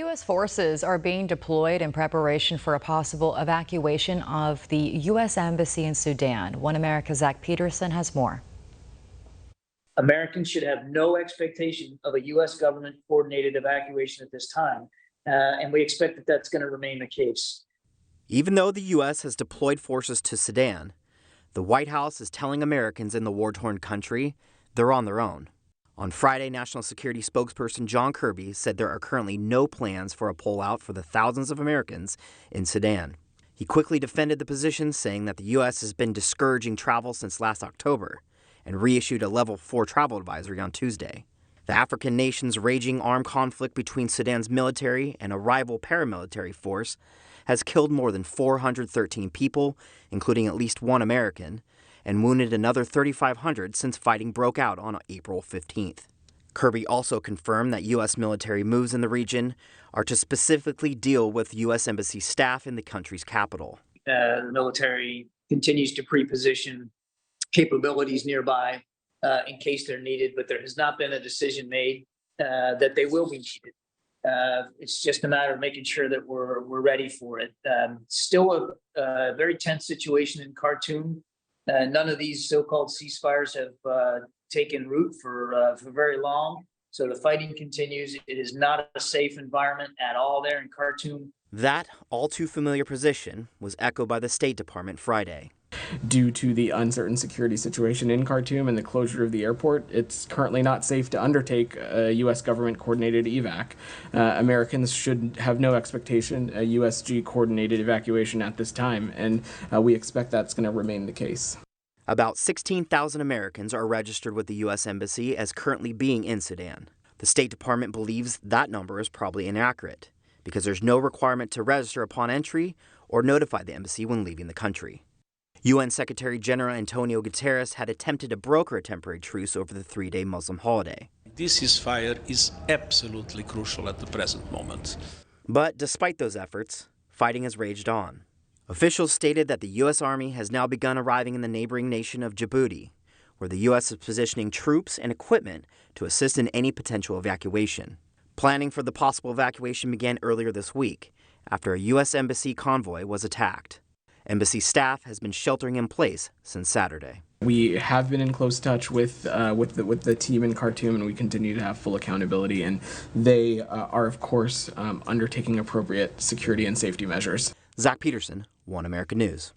U.S. forces are being deployed in preparation for a possible evacuation of the U.S. Embassy in Sudan. One America's Zach Peterson has more. Americans should have no expectation of a U.S. government coordinated evacuation at this time, and we expect that that's going to remain the case. Even though the U.S. has deployed forces to Sudan, the White House is telling Americans in the war-torn country they're on their own. On Friday, National Security spokesperson John Kirby said there are currently no plans for a pullout for the thousands of Americans in Sudan. He quickly defended the position, saying that the U.S. has been discouraging travel since last October and reissued a Level 4 travel advisory on Tuesday. The African nation's raging armed conflict between Sudan's military and a rival paramilitary force has killed more than 413 people, including at least one American, and wounded another 3,500 since fighting broke out on April 15th. Kirby also confirmed that U.S. military moves in the region are to specifically deal with U.S. Embassy staff in the country's capital. The military continues to pre-position capabilities nearby in case they're needed, but there has not been a decision made that they will be needed. It's just a matter of making sure that we're ready for it. Still a very tense situation in Khartoum. None of these so-called ceasefires have taken root for very long. So the fighting continues. It is not a safe environment at all there in Khartoum. That all too familiar position was echoed by the State Department Friday. Due to the uncertain security situation in Khartoum and the closure of the airport, it's currently not safe to undertake a U.S. government-coordinated evac. Americans should have no expectation a USG-coordinated evacuation at this time, and we expect that's going to remain the case. About 16,000 Americans are registered with the U.S. Embassy as currently being in Sudan. The State Department believes that number is probably inaccurate because there's no requirement to register upon entry or notify the embassy when leaving the country. UN Secretary General Antonio Guterres had attempted to broker a temporary truce over the three-day Muslim holiday. This ceasefire is absolutely crucial at the present moment. But despite those efforts, fighting has raged on. Officials stated that the U.S. Army has now begun arriving in the neighboring nation of Djibouti, where the U.S. is positioning troops and equipment to assist in any potential evacuation. Planning for the possible evacuation began earlier this week after a U.S. Embassy convoy was attacked. Embassy staff has been sheltering in place since Saturday. We have been in close touch with the team in Khartoum, and we continue to have full accountability. And they are, of course, undertaking appropriate security and safety measures. Zach Peterson, One American News.